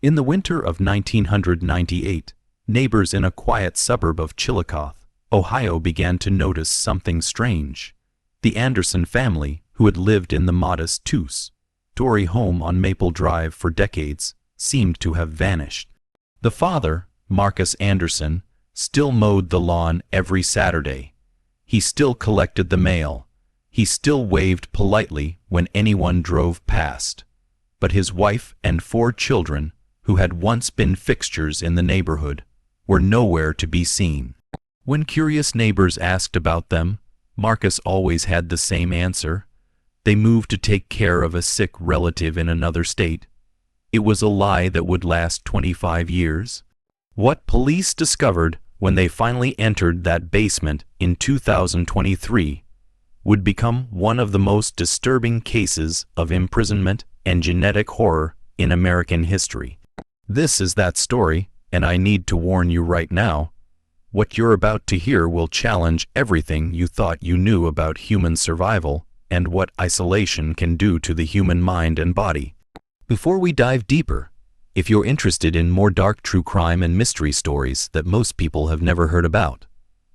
In the winter of 1998, neighbors in a quiet suburb of Chillicothe, Ohio began to notice something strange. The Anderson family, who had lived in the modest two-story home on Maple Drive for decades, seemed to have vanished. The father, Marcus Anderson, still mowed the lawn every Saturday. He still collected the mail. He still waved politely when anyone drove past. But his wife and 4 children, who had once been fixtures in the neighborhood, were nowhere to be seen. When curious neighbors asked about them, Marcus always had the same answer. They moved to take care of a sick relative in another state. It was a lie that would last 25 years. What police discovered when they finally entered that basement in 2023 would become one of the most disturbing cases of imprisonment and genetic horror in American history. This is that story, and I need to warn you right now, what you're about to hear will challenge everything you thought you knew about human survival and what isolation can do to the human mind and body. Before we dive deeper, if you're interested in more dark true crime and mystery stories that most people have never heard about,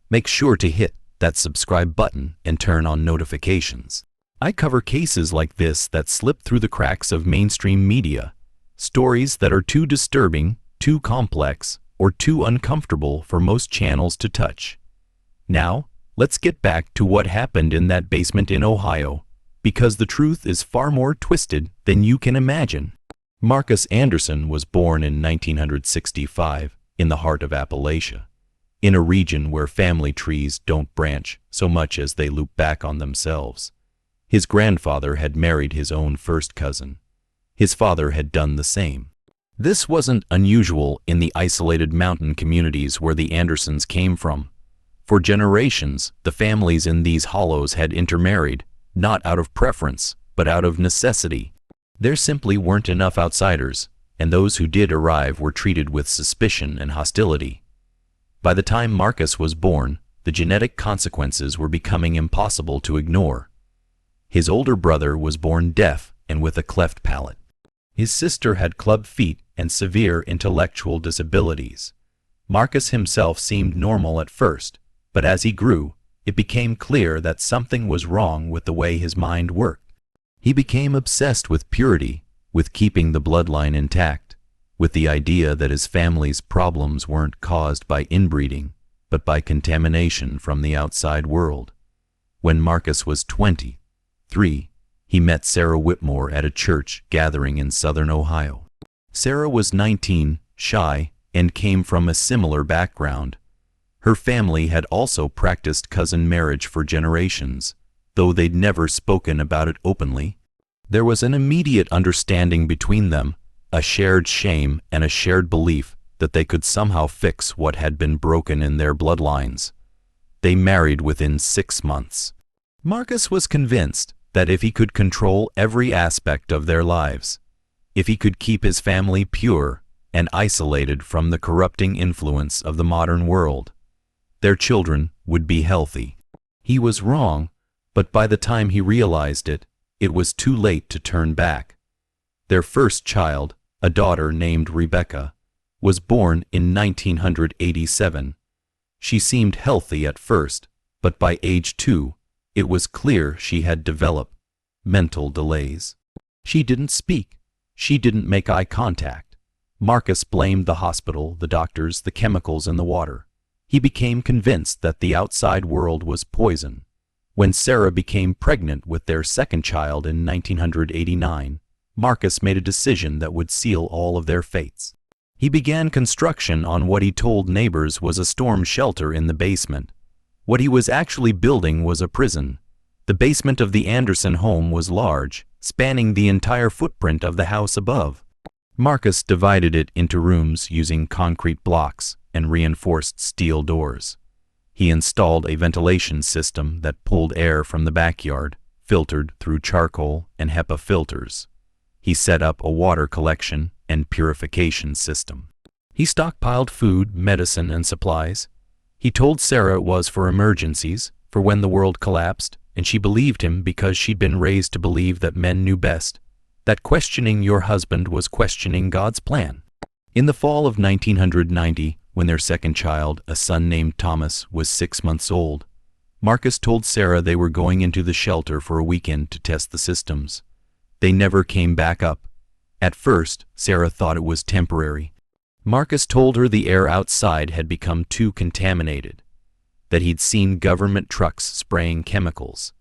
make sure to hit that subscribe button and turn on notifications. I cover cases like this that slip through the cracks of mainstream media, stories that are too disturbing, too complex, or too uncomfortable for most channels to touch. Now, let's get back to what happened in that basement in Ohio, because the truth is far more twisted than you can imagine. Marcus Anderson was born in 1965 in the heart of Appalachia, in a region where family trees don't branch so much as they loop back on themselves. His grandfather had married his own first cousin. His father had done the same. This wasn't unusual in the isolated mountain communities where the Andersons came from. For generations, the families in these hollows had intermarried, not out of preference, but out of necessity. There simply weren't enough outsiders, and those who did arrive were treated with suspicion and hostility. By the time Marcus was born, the genetic consequences were becoming impossible to ignore. His older brother was born deaf and with a cleft palate. His sister had club feet and severe intellectual disabilities. Marcus himself seemed normal at first, but as he grew, it became clear that something was wrong with the way his mind worked. He became obsessed with purity, with keeping the bloodline intact, with the idea that his family's problems weren't caused by inbreeding, but by contamination from the outside world. When Marcus was 23, he met Sarah Whitmore at a church gathering in southern Ohio. Sarah was 19, shy, and came from a similar background. Her family had also practiced cousin marriage for generations, though they'd never spoken about it openly. There was an immediate understanding between them, a shared shame and a shared belief that they could somehow fix what had been broken in their bloodlines. They married within 6 months. Marcus was convinced that if he could control every aspect of their lives, if he could keep his family pure and isolated from the corrupting influence of the modern world, their children would be healthy. He was wrong, but by the time he realized it, it was too late to turn back. Their first child, a daughter named Rebecca, was born in 1987. She seemed healthy at first, but by age 2, it was clear she had developed mental delays. She didn't speak. She didn't make eye contact. Marcus blamed the hospital, the doctors, the chemicals in the water. He became convinced that the outside world was poison. When Sarah became pregnant with their second child in 1989, Marcus made a decision that would seal all of their fates. He began construction on what he told neighbors was a storm shelter in the basement. What he was actually building was a prison. The basement of the Anderson home was large, spanning the entire footprint of the house above. Marcus divided it into rooms using concrete blocks and reinforced steel doors. He installed a ventilation system that pulled air from the backyard, filtered through charcoal and HEPA filters. He set up a water collection and purification system. He stockpiled food, medicine, and supplies. He told Sarah it was for emergencies, for when the world collapsed, and she believed him because she'd been raised to believe that men knew best, that questioning your husband was questioning God's plan. In the fall of 1990, when their second child, a son named Thomas, was 6 months old, Marcus told Sarah they were going into the shelter for a weekend to test the systems. They never came back up. At first, Sarah thought it was temporary. Marcus told her the air outside had become too contaminated, that he'd seen government trucks spraying chemicals,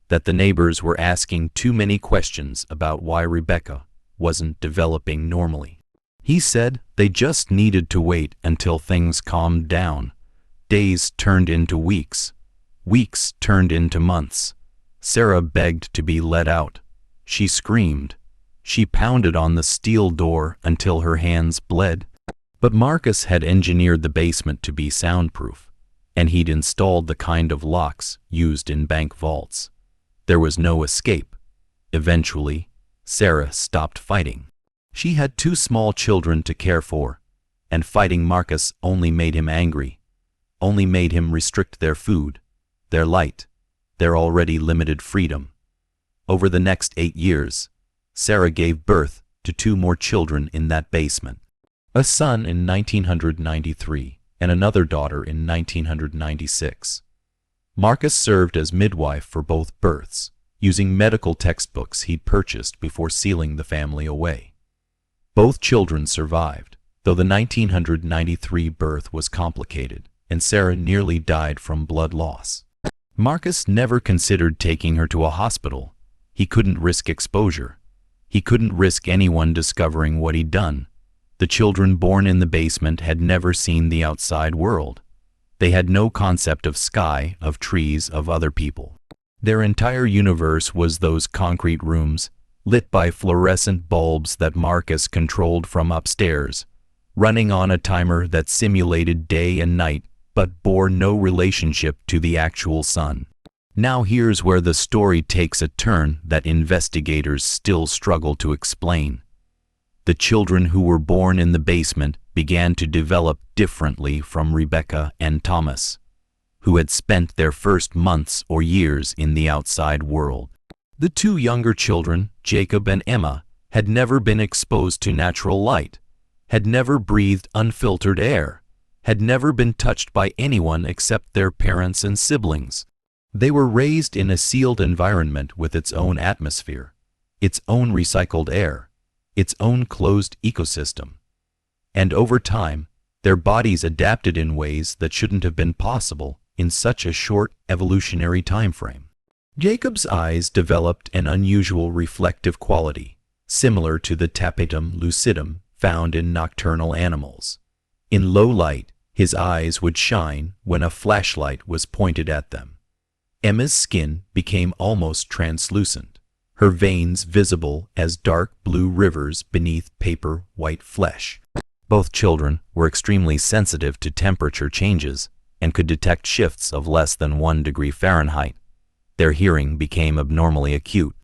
that the neighbors were asking too many questions about why Rebecca wasn't developing normally. He said they just needed to wait until things calmed down. Days turned into weeks. Weeks turned into months. Sarah begged to be let out. She screamed. She pounded on the steel door until her hands bled. But Marcus had engineered the basement to be soundproof, and he'd installed the kind of locks used in bank vaults. There was no escape. Eventually, Sarah stopped fighting. She had 2 small children to care for, and fighting Marcus only made him angry, only made him restrict their food, their light, their already limited freedom. Over the next 8 years, Sarah gave birth to 2 more children in that basement. A son in 1993 and another daughter in 1996. Marcus served as midwife for both births, using medical textbooks he'd purchased before sealing the family away. Both children survived, though the 1993 birth was complicated, and Sarah nearly died from blood loss. Marcus never considered taking her to a hospital. He couldn't risk exposure. He couldn't risk anyone discovering what he'd done. The children born in the basement had never seen the outside world. They had no concept of sky, of trees, of other people. Their entire universe was those concrete rooms, lit by fluorescent bulbs that Marcus controlled from upstairs, running on a timer that simulated day and night but bore no relationship to the actual sun. Now here's where the story takes a turn that investigators still struggle to explain. The children who were born in the basement began to develop differently from Rebecca and Thomas, who had spent their first months or years in the outside world. The 2 younger children, Jacob and Emma, had never been exposed to natural light, had never breathed unfiltered air, had never been touched by anyone except their parents and siblings. They were raised in a sealed environment with its own atmosphere, its own recycled air, its own closed ecosystem. And over time, their bodies adapted in ways that shouldn't have been possible in such a short evolutionary time frame. Jacob's eyes developed an unusual reflective quality, similar to the tapetum lucidum found in nocturnal animals. In low light, his eyes would shine when a flashlight was pointed at them. Emma's skin became almost translucent, her veins visible as dark blue rivers beneath paper white flesh. Both children were extremely sensitive to temperature changes and could detect shifts of less than 1 degree Fahrenheit. Their hearing became abnormally acute.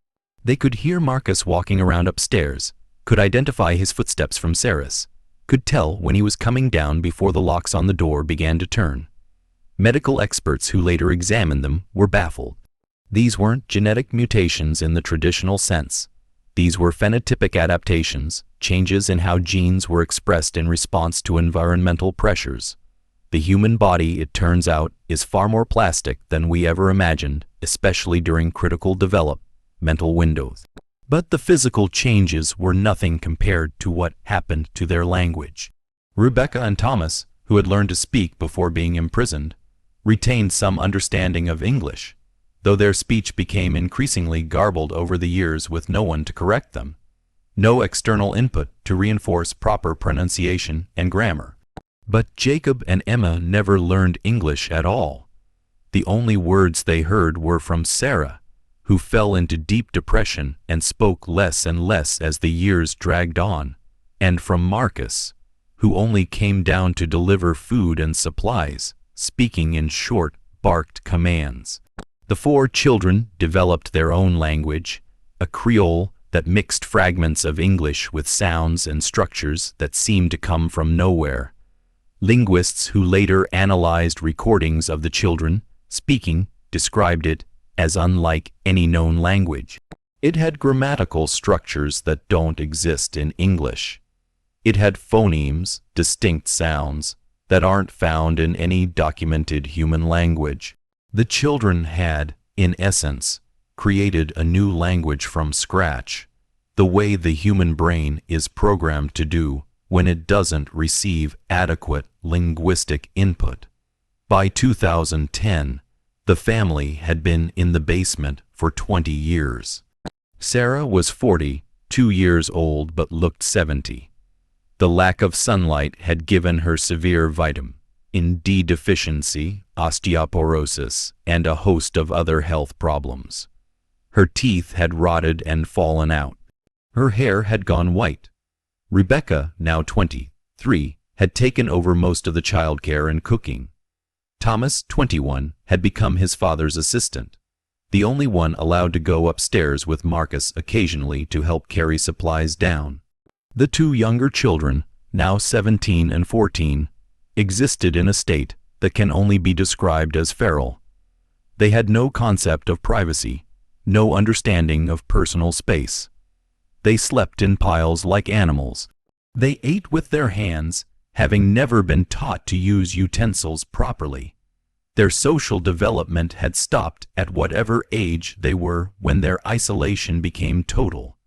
They could hear Marcus walking around upstairs, could identify his footsteps from Sarah's, could tell when he was coming down before the locks on the door began to turn. Medical experts who later examined them were baffled. These weren't genetic mutations in the traditional sense. These were phenotypic adaptations, changes in how genes were expressed in response to environmental pressures. The human body, it turns out, is far more plastic than we ever imagined, especially during critical developmental windows. But the physical changes were nothing compared to what happened to their language. Rebecca and Thomas, who had learned to speak before being imprisoned, retained some understanding of English, though their speech became increasingly garbled over the years with no one to correct them, no external input to reinforce proper pronunciation and grammar. But Jacob and Emma never learned English at all. The only words they heard were from Sarah, who fell into deep depression and spoke less and less as the years dragged on, and from Marcus, who only came down to deliver food and supplies, speaking in short, barked commands. The 4 children developed their own language, a Creole that mixed fragments of English with sounds and structures that seemed to come from nowhere. Linguists who later analyzed recordings of the children speaking described it as unlike any known language. It had grammatical structures that don't exist in English. It had phonemes, distinct sounds, that aren't found in any documented human language. The children had, in essence, created a new language from scratch, the way the human brain is programmed to do when it doesn't receive adequate linguistic input. By 2010, the family had been in the basement for 20 years. Sarah was 42 years old but looked 70. The lack of sunlight had given her severe vitamin D deficiency, osteoporosis, and a host of other health problems. Her teeth had rotted and fallen out. Her hair had gone white. Rebecca, now 23, had taken over most of the childcare and cooking. Thomas, 21, had become his father's assistant, the only one allowed to go upstairs with Marcus occasionally to help carry supplies down. The two younger children, now 17 and 14, existed in a state that can only be described as feral. They had no concept of privacy, no understanding of personal space. They slept in piles like animals. They ate with their hands, having never been taught to use utensils properly. Their social development had stopped at whatever age they were when their isolation became total.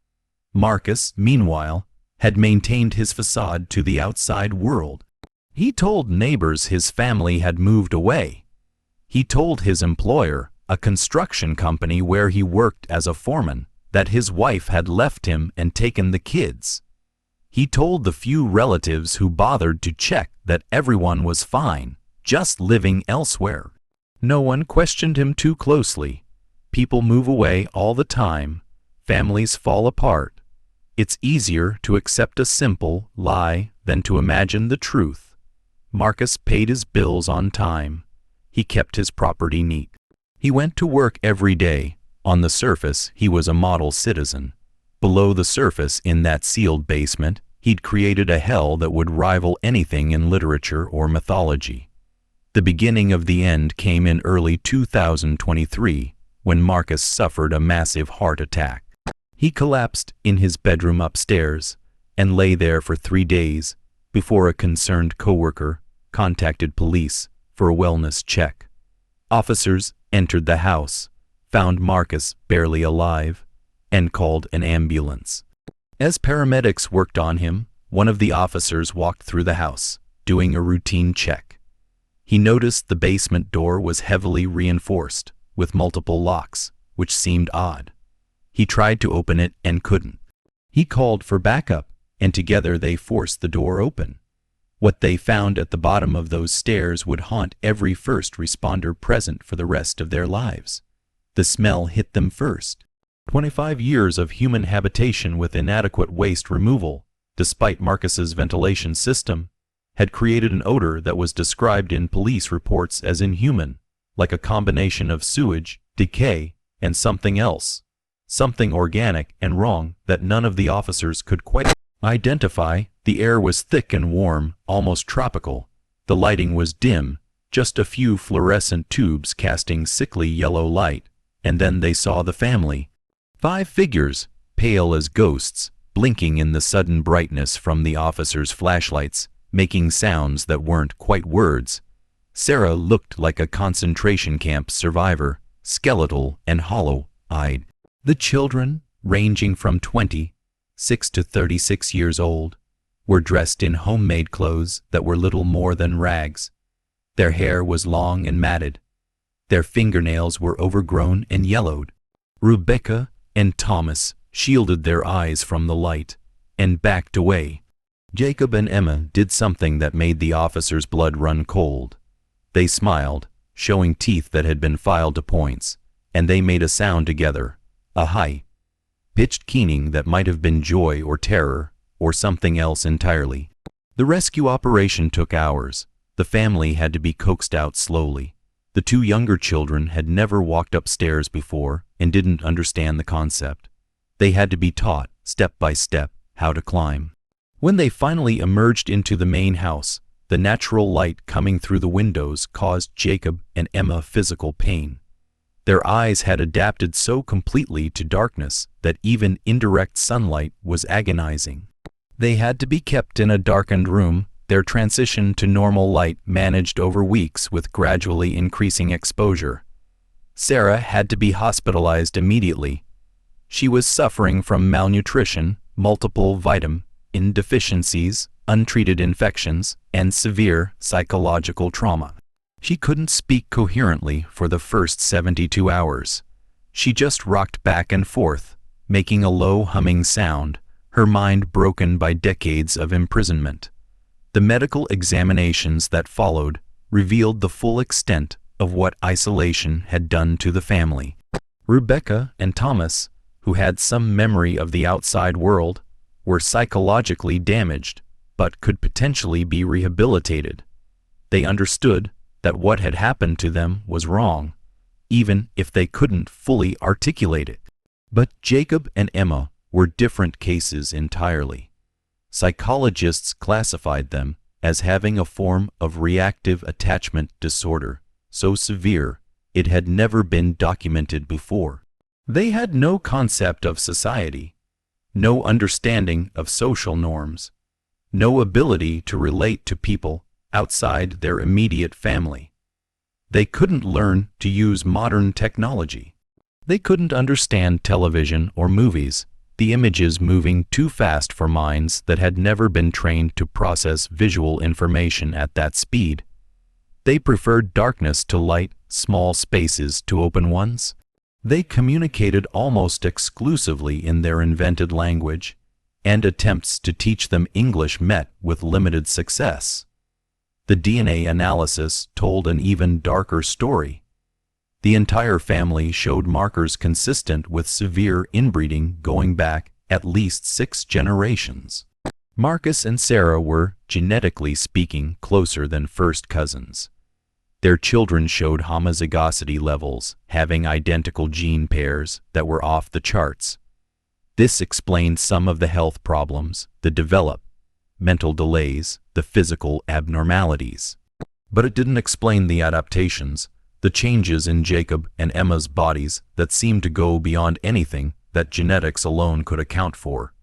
Marcus, meanwhile, had maintained his facade to the outside world. He told neighbors his family had moved away. He told his employer, a construction company where he worked as a foreman, that his wife had left him and taken the kids. He told the few relatives who bothered to check that everyone was fine, just living elsewhere. No one questioned him too closely. People move away all the time. Families fall apart. It's easier to accept a simple lie than to imagine the truth. Marcus paid his bills on time. He kept his property neat. He went to work every day. On the surface, he was a model citizen. Below the surface, in that sealed basement, he'd created a hell that would rival anything in literature or mythology. The beginning of the end came in early 2023, when Marcus suffered a massive heart attack. He collapsed in his bedroom upstairs and lay there for 3 days before a concerned coworker contacted police for a wellness check. Officers entered the house, found Marcus barely alive, and called an ambulance. As paramedics worked on him, one of the officers walked through the house, doing a routine check. He noticed the basement door was heavily reinforced, with multiple locks, which seemed odd. He tried to open it and couldn't. He called for backup, and together they forced the door open. What they found at the bottom of those stairs would haunt every first responder present for the rest of their lives. The smell hit them first. 25 years of human habitation with inadequate waste removal, despite Marcus's ventilation system, had created an odor that was described in police reports as inhuman, like a combination of sewage, decay, and something else. Something organic and wrong that none of the officers could quite identify. The air was thick and warm, almost tropical. The lighting was dim, just a few fluorescent tubes casting sickly yellow light, and then they saw the family. 5 figures, pale as ghosts, blinking in the sudden brightness from the officers' flashlights, making sounds that weren't quite words. Sarah looked like a concentration camp survivor, skeletal and hollow-eyed. The children, ranging from 26 to 36 years old, were dressed in homemade clothes that were little more than rags. Their hair was long and matted. Their fingernails were overgrown and yellowed. Rebecca and Thomas shielded their eyes from the light and backed away. Jacob and Emma did something that made the officers' blood run cold. They smiled, showing teeth that had been filed to points, and they made a sound together, a high-pitched keening that might have been joy or terror, or something else entirely. The rescue operation took hours. The family had to be coaxed out slowly. The 2 younger children had never walked upstairs before and didn't understand the concept. They had to be taught, step by step, how to climb. When they finally emerged into the main house, the natural light coming through the windows caused Jacob and Emma physical pain. Their eyes had adapted so completely to darkness that even indirect sunlight was agonizing. They had to be kept in a darkened room, their transition to normal light managed over weeks with gradually increasing exposure. Sarah had to be hospitalized immediately. She was suffering from malnutrition, multiple vitamin deficiencies, untreated infections, and severe psychological trauma. She couldn't speak coherently for the first 72 hours. She just rocked back and forth, making a low humming sound, her mind broken by decades of imprisonment. The medical examinations that followed revealed the full extent of what isolation had done to the family. Rebecca and Thomas, who had some memory of the outside world, were psychologically damaged, but could potentially be rehabilitated. They understood that what had happened to them was wrong, even if they couldn't fully articulate it. But Jacob and Emma were different cases entirely. Psychologists classified them as having a form of reactive attachment disorder, so severe it had never been documented before. They had no concept of society, no understanding of social norms, no ability to relate to people outside their immediate family. They couldn't learn to use modern technology. They couldn't understand television or movies, the images moving too fast for minds that had never been trained to process visual information at that speed. They preferred darkness to light, small spaces to open ones. They communicated almost exclusively in their invented language, and attempts to teach them English met with limited success. The DNA analysis told an even darker story. The entire family showed markers consistent with severe inbreeding going back at least 6 generations. Marcus and Sarah were, genetically speaking, closer than first cousins. Their children showed homozygosity levels, having identical gene pairs that were off the charts. This explained some of the health problems, the developmental delays, the physical abnormalities. But it didn't explain the adaptations, the changes in Jacob and Emma's bodies that seemed to go beyond anything that genetics alone could account for.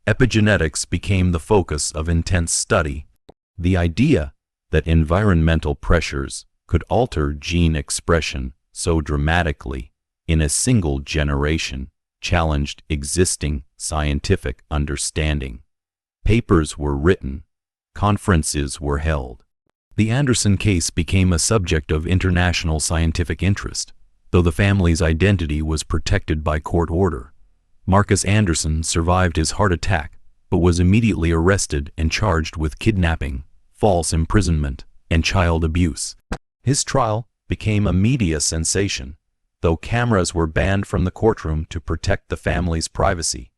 Epigenetics became the focus of intense study. The idea that environmental pressures could alter gene expression so dramatically in a single generation challenged existing scientific understanding. Papers were written, conferences were held. The Anderson case became a subject of international scientific interest, though the family's identity was protected by court order. Marcus Anderson survived his heart attack, but was immediately arrested and charged with kidnapping, false imprisonment, and child abuse. His trial became a media sensation, though cameras were banned from the courtroom to protect the family's privacy.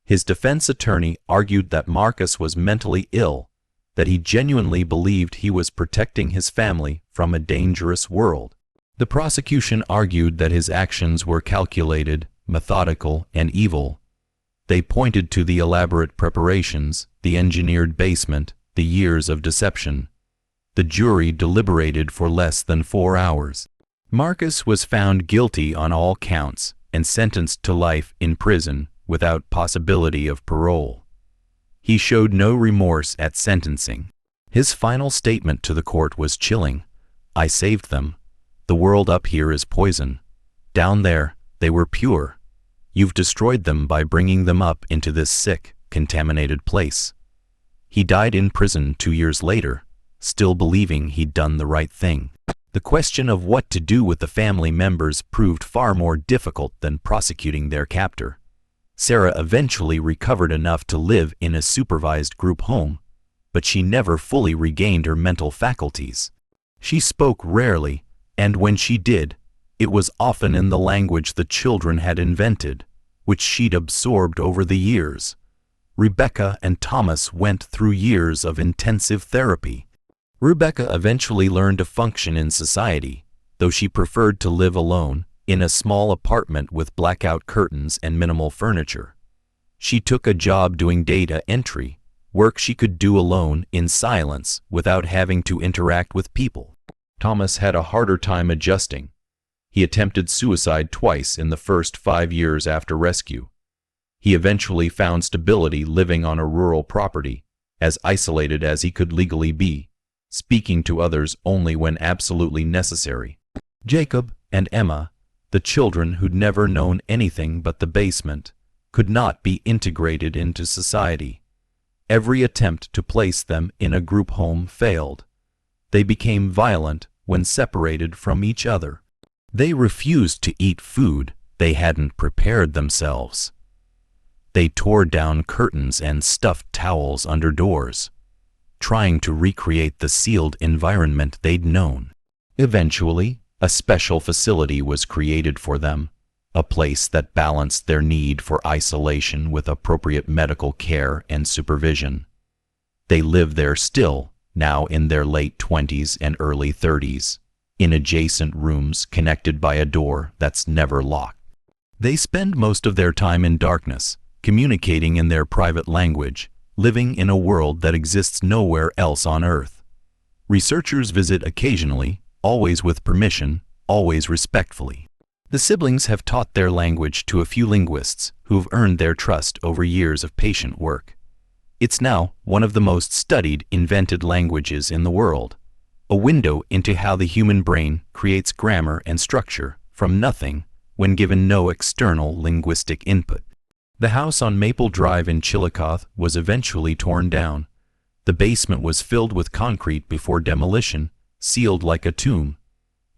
His defense attorney argued that Marcus was mentally ill, that he genuinely believed he was protecting his family from a dangerous world. The prosecution argued that his actions were calculated, methodical, and evil. They pointed to the elaborate preparations, the engineered basement, the years of deception. The jury deliberated for less than 4 hours. Marcus was found guilty on all counts and sentenced to life in prison without possibility of parole. He showed no remorse at sentencing. His final statement to the court was chilling. "I saved them. The world up here is poison. Down there, they were pure. You've destroyed them by bringing them up into this sick, contaminated place." He died in prison 2 years later, still believing he'd done the right thing. The question of what to do with the family members proved far more difficult than prosecuting their captor. Sarah eventually recovered enough to live in a supervised group home, but she never fully regained her mental faculties. She spoke rarely, and when she did, it was often in the language the children had invented, which she'd absorbed over the years. Rebecca and Thomas went through years of intensive therapy. Rebecca eventually learned to function in society, though she preferred to live alone, in a small apartment with blackout curtains and minimal furniture. She took a job doing data entry, work she could do alone in silence without having to interact with people. Thomas had a harder time adjusting. He attempted suicide twice in the first 5 years after rescue. He eventually found stability living on a rural property, as isolated as he could legally be, speaking to others only when absolutely necessary. Jacob and Emma, the children who'd never known anything but the basement, could not be integrated into society. Every attempt to place them in a group home failed. They became violent when separated from each other. They refused to eat food they hadn't prepared themselves. They tore down curtains and stuffed towels under doors, trying to recreate the sealed environment they'd known. Eventually, a special facility was created for them, a place that balanced their need for isolation with appropriate medical care and supervision. They live there still, now in their late 20s and early 30s, in adjacent rooms connected by a door that's never locked. They spend most of their time in darkness, communicating in their private language, living in a world that exists nowhere else on Earth. Researchers visit occasionally, always with permission, always respectfully. The siblings have taught their language to a few linguists who've earned their trust over years of patient work. It's now one of the most studied invented languages in the world, a window into how the human brain creates grammar and structure from nothing when given no external linguistic input. The house on Maple Drive in Chillicothe was eventually torn down. The basement was filled with concrete before demolition, sealed like a tomb.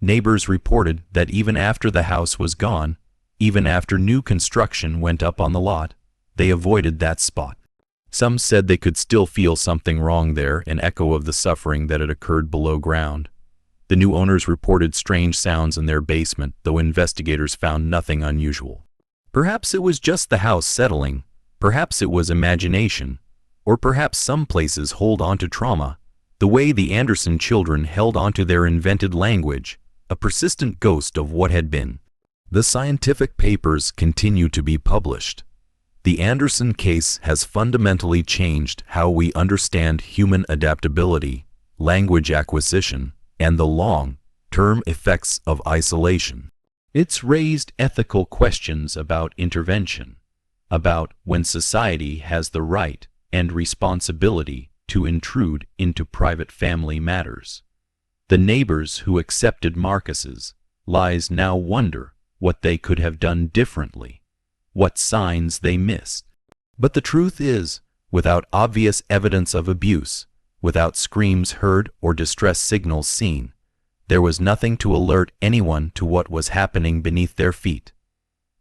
Neighbors reported that even after the house was gone, even after new construction went up on the lot, they avoided that spot. Some said they could still feel something wrong there, an echo of the suffering that had occurred below ground. The new owners reported strange sounds in their basement, though investigators found nothing unusual. Perhaps it was just the house settling, perhaps it was imagination, or perhaps some places hold on to trauma, the way the Anderson children held onto their invented language, a persistent ghost of what had been. The scientific papers continue to be published. The Anderson case has fundamentally changed how we understand human adaptability, language acquisition, and the long-term effects of isolation. It's raised ethical questions about intervention, about when society has the right and responsibility to intrude into private family matters. The neighbors who accepted Marcus's lies now wonder what they could have done differently, what signs they missed. But the truth is, without obvious evidence of abuse, without screams heard or distress signals seen, there was nothing to alert anyone to what was happening beneath their feet.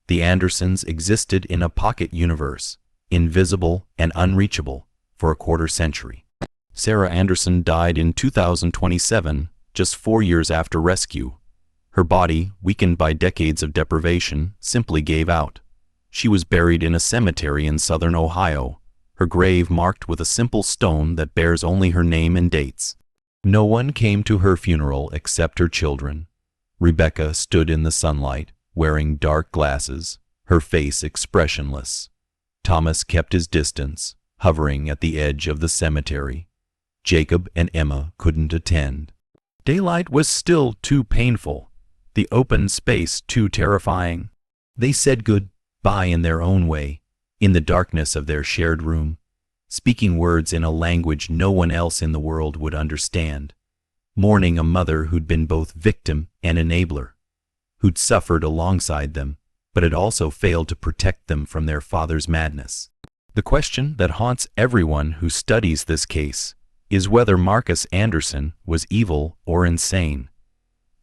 The Andersons existed in a pocket universe, invisible and unreachable, for a quarter century. Sarah Anderson died in 2027, just 4 years after rescue. Her body, weakened by decades of deprivation, simply gave out. She was buried in a cemetery in southern Ohio, her grave marked with a simple stone that bears only her name and dates. No one came to her funeral except her children. Rebecca stood in the sunlight, wearing dark glasses, her face expressionless. Thomas kept his distance, hovering at the edge of the cemetery. Jacob and Emma couldn't attend. Daylight was still too painful, the open space too terrifying. They said goodbye in their own way, in the darkness of their shared room, speaking words in a language no one else in the world would understand, mourning a mother who'd been both victim and enabler, who'd suffered alongside them, but had also failed to protect them from their father's madness. The question that haunts everyone who studies this case is whether Marcus Anderson was evil or insane.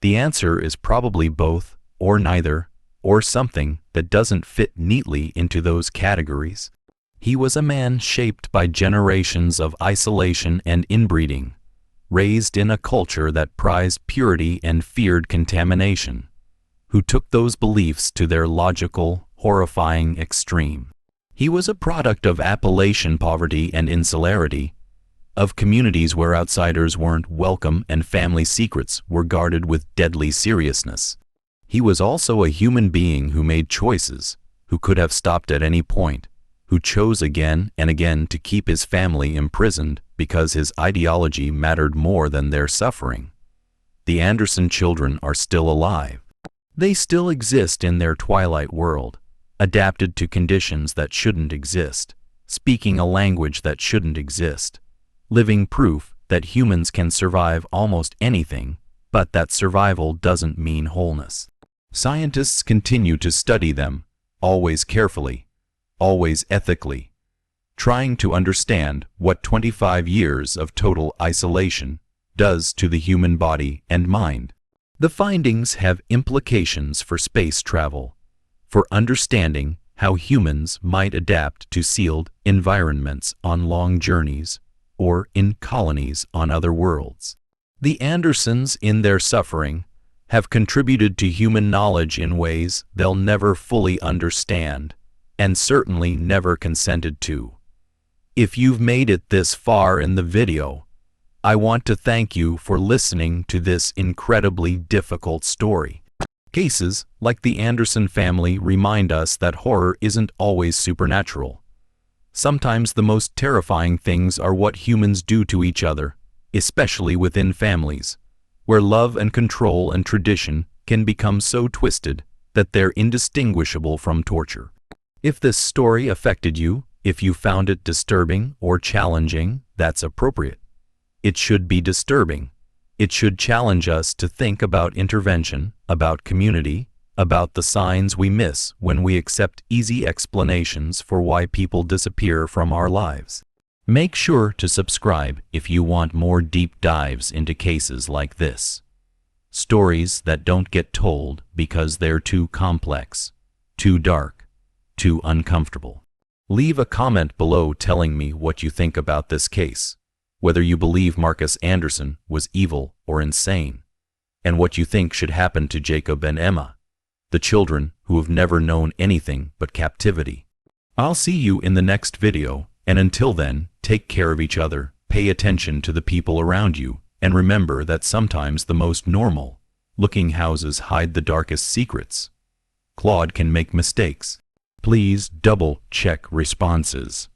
The answer is probably both, or neither, or something that doesn't fit neatly into those categories. He was a man shaped by generations of isolation and inbreeding, raised in a culture that prized purity and feared contamination, who took those beliefs to their logical, horrifying extreme. He was a product of Appalachian poverty and insularity, of communities where outsiders weren't welcome and family secrets were guarded with deadly seriousness. He was also a human being who made choices, who could have stopped at any point, who chose again and again to keep his family imprisoned because his ideology mattered more than their suffering. The Anderson children are still alive. They still exist in their twilight world, adapted to conditions that shouldn't exist, speaking a language that shouldn't exist, living proof that humans can survive almost anything, but that survival doesn't mean wholeness. Scientists continue to study them, always carefully, always ethically, trying to understand what 25 years of total isolation does to the human body and mind. The findings have implications for space travel, for understanding how humans might adapt to sealed environments on long journeys or in colonies on other worlds. The Andersons, in their suffering, have contributed to human knowledge in ways they'll never fully understand, and certainly never consented to. If you've made it this far in the video, I want to thank you for listening to this incredibly difficult story. Cases like the Anderson family remind us that horror isn't always supernatural. Sometimes the most terrifying things are what humans do to each other, especially within families, where love and control and tradition can become so twisted that they're indistinguishable from torture. If this story affected you, if you found it disturbing or challenging, that's appropriate. It should be disturbing. It should challenge us to think about intervention, about community, about the signs we miss when we accept easy explanations for why people disappear from our lives. Make sure to subscribe if you want more deep dives into cases like this. Stories that don't get told because they're too complex, too dark, too uncomfortable. Leave a comment below telling me what you think about this case, whether you believe Marcus Anderson was evil or insane, and what you think should happen to Jacob and Emma, the children who have never known anything but captivity. I'll see you in the next video, and until then, take care of each other, pay attention to the people around you, and remember that sometimes the most normal-looking houses hide the darkest secrets. Claude can make mistakes. Please double-check responses.